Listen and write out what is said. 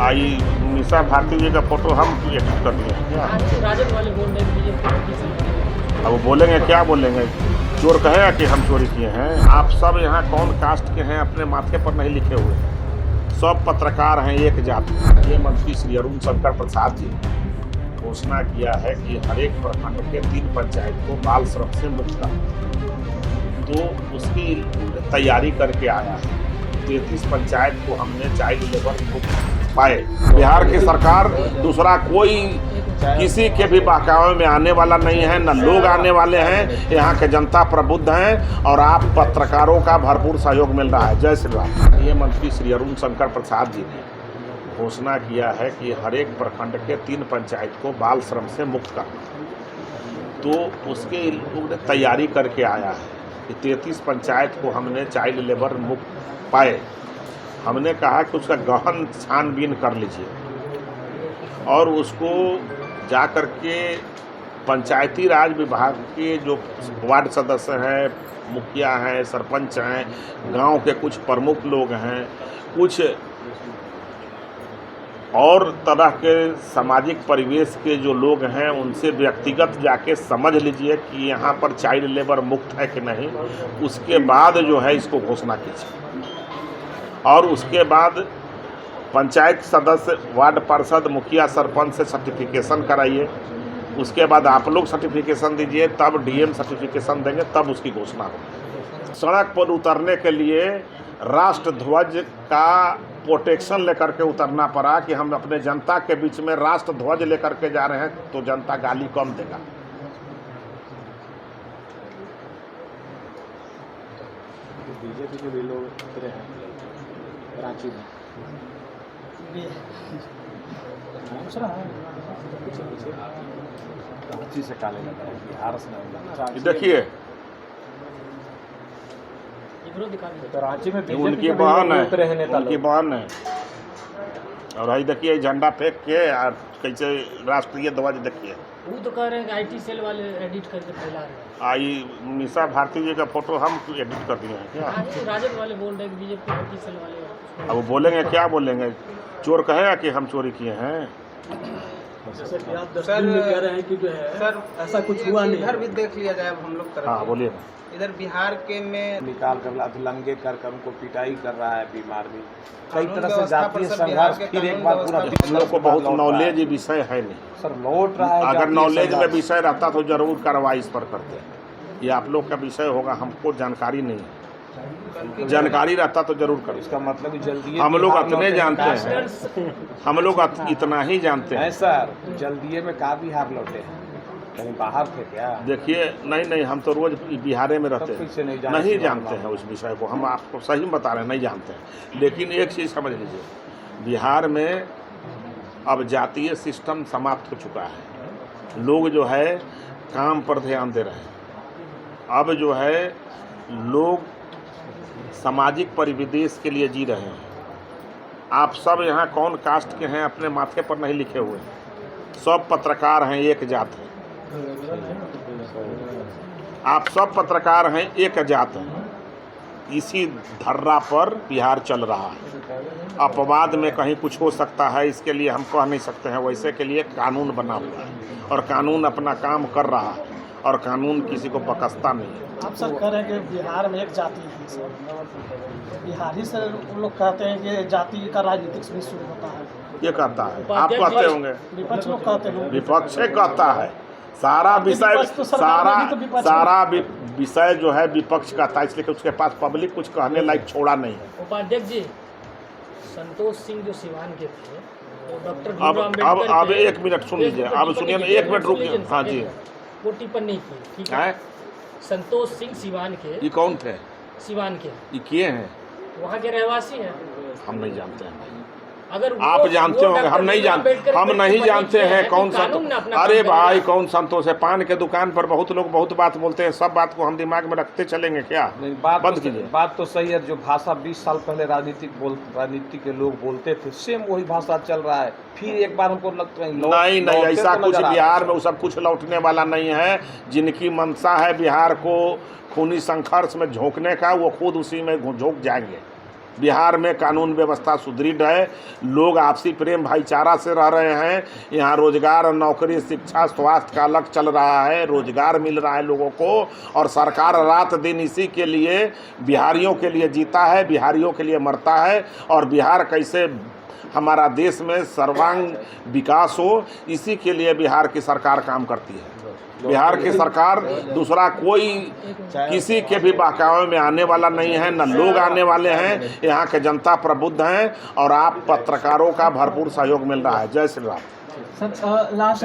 आई निशा भारती जी का फोटो हम एडिट कर दिए हैं क्या? राजद वाले बोल रहे हैं बीजेपी। अब वो बोलेंगे क्या बोलेंगे? चोर कहेगा कि हम चोरी किए हैं? आप सब यहाँ कौन कास्ट के हैं अपने माथे पर नहीं लिखे हुए, सब पत्रकार हैं एक जाति। ये मंत्री श्री अरुण शंकर प्रसाद जी ने घोषणा किया है कि हर एक प्रखंड के 3 पंचायत को बाल श्रम से मुक्त कर, तो उसकी तैयारी करके आया है। 33 पंचायत को हमने चाइल्ड लेबर मुक्त पाए। बिहार की सरकार दूसरा कोई किसी के भी बहकावे में आने वाला नहीं है, न लोग आने वाले हैं। यहाँ के जनता प्रबुद्ध हैं और आप पत्रकारों का भरपूर सहयोग मिल रहा है। जय श्री राम। ये मंत्री श्री अरुण शंकर प्रसाद जी ने घोषणा किया है कि हर एक प्रखंड के 3 पंचायत को बाल श्रम से मुक्त करना, तो उसके लोग तैयारी करके आया है कि 33 पंचायत को हमने चाइल्ड लेबर मुक्त पाए। हमने कहा कि उसका गहन छानबीन कर लीजिए और उसको जा कर के पंचायती राज विभाग के जो वार्ड सदस्य हैं, मुखिया हैं, सरपंच हैं, गांव के कुछ प्रमुख लोग हैं, कुछ और तरह के सामाजिक परिवेश के जो लोग हैं, उनसे व्यक्तिगत जाके समझ लीजिए कि यहाँ पर चाइल्ड लेबर मुक्त है कि नहीं। उसके बाद जो है इसको घोषणा कीजिए और उसके बाद पंचायत सदस्य, वार्ड पार्षद, मुखिया, सरपंच से सर्टिफिकेशन कराइए। उसके बाद आप लोग सर्टिफिकेशन दीजिए, तब डीएम सर्टिफिकेशन देंगे, तब उसकी घोषणा होगी। सड़क पर उतरने के लिए राष्ट्र ध्वज का प्रोटेक्शन लेकर के उतरना पड़ा कि हम अपने जनता के बीच में राष्ट्र ध्वज लेकर के जा रहे हैं, तो जनता गाली कम देगा। बीजेपी के भी लोग उतरे हैं कराची में, कराची से काले लगा है, बिहार से नहीं। देखिए कराची में उनकी बहन है, उनकी बहन है। और भाई देखिए झंडा फेंक के और कैसे राष्ट्रीय ध्वज देखिए। वो तो कह रहे हैं कि आईटी सेल वाले एडिट करके फैला रहे हैं। आई निशा भारती जी का फोटो हम एडिट कर दिए हैं क्या? राजद वाले बोल रहे हैं कि बीजेपी आईटी सेल वाले। अब वो बोलेंगे क्या बोलेंगे? चोर कहेगा कि हम चोरी किए हैं? जैसे कि आप 10 दिन में कह रहे हैं कि जो है सर ऐसा कुछ हुआ नहीं। इधर भी देख लिया जाए, अब हम लोग कर हाँ बोलिए। इधर बिहार के में निकाल कर लंगे कर उनको पिटाई कर रहा है। बीमार भी कई तरह से जातीय संघर्ष फिर एक बार पूरा हम लोग को बहुत नॉलेज विषय है नहीं सर, लौट रहा है। अगर नॉलेज में विषय रहता तो जरूर कार्रवाई इस पर करते हैं। ये आप लोग का विषय होगा, हमको जानकारी नहीं है। जानकारी रहता तो जरूर करते। इसका मतलब जल्दी हम लोग इतने जानते हैं, हम लोग इतना ही जानते हैं सर। जल्दी में का बिहार लौटे हैं, कहीं बाहर थे क्या? देखिए नहीं, हम तो रोज बिहार में रहते हैं, नहीं जानते हैं उस विषय को। हम आपको सही बता रहे हैं, नहीं जानते हैं। लेकिन एक चीज़ समझ लीजिए, बिहार में अब जातीय सिस्टम समाप्त हो चुका है। लोग जो है काम पर ध्यान दे रहे हैं। अब जो है लोग सामाजिक परिवेश के लिए जी रहे हैं। आप सब यहाँ कौन कास्ट के हैं अपने माथे पर नहीं लिखे हुए, सब पत्रकार हैं एक जात है। आप सब पत्रकार हैं एक जात हैं। इसी धर्रा पर बिहार चल रहा है। अपवाद में कहीं कुछ हो सकता है, इसके लिए हम कह नहीं सकते हैं। वैसे के लिए कानून बना हुआ है और कानून अपना काम कर रहा है और कानून किसी को बकसता नहीं है। आप सर कह रहे हैं कि बिहार में एक जाति है सर, बिहारी सर उन लोग कहते हैं कि जाति का राजनीतिक भी शुरू होता है। ये कहता है, आप कहते होंगे, विपक्ष लोग कहते हैं, विपक्ष कहता है। सारा विषय सारा विषय जो है विपक्ष कहता है, इसलिए कि उसके पास पब्लिक कुछ कहने लायक छोड़ा नहीं है। उपाध्यक्ष जी, संतोष सिंह जो सिवान के थे, वो डॉक्टर अब 1 मिनट सुन लीजिए, अब सुनिए ना, 1 मिनट रुकिए। हाँ जी, वो टिप्पणी की, ठीक है। संतोष सिंह सिवान के, ये कौन थे? सिवान के, ये किए हैं? वहाँ के रहवासी हैं। हम नहीं जानते हैं। अगर आप जानते होंगे, हम नहीं जानते हैं कौन संतोष। अरे भाई कौन संतोष है? पान के दुकान पर बहुत लोग बहुत बात बोलते हैं, सब बात को हम दिमाग में रखते चलेंगे क्या? बंद कीजिए। बात तो सही है। जो भाषा 20 साल पहले राजनीति के लोग बोलते थे, सेम वही भाषा चल रहा है। फिर एक बार हमको लगता है नहीं, ऐसा कुछ बिहार में वो सब कुछ लौटने वाला नहीं है। जिनकी मंशा है बिहार को खूनी संघर्ष में झोंकने का, वो खुद उसी में झोंक जाएंगे। बिहार में कानून व्यवस्था सुदृढ़ है, लोग आपसी प्रेम भाईचारा से रह रहे हैं। यहाँ रोजगार, नौकरी, शिक्षा, स्वास्थ्य का अलग चल रहा है, रोजगार मिल रहा है लोगों को, और सरकार रात दिन इसी के लिए, बिहारियों के लिए जीता है, बिहारियों के लिए मरता है। और बिहार कैसे हमारा देश में सर्वांग विकास हो, इसी के लिए बिहार की सरकार काम करती है। बिहार की सरकार दूसरा कोई किसी के भी बहकावे में आने वाला नहीं है, न लोग आने वाले हैं। यहाँ के जनता प्रबुद्ध हैं और आप पत्रकारों का भरपूर सहयोग मिल रहा है। जय श्री राम। Sir last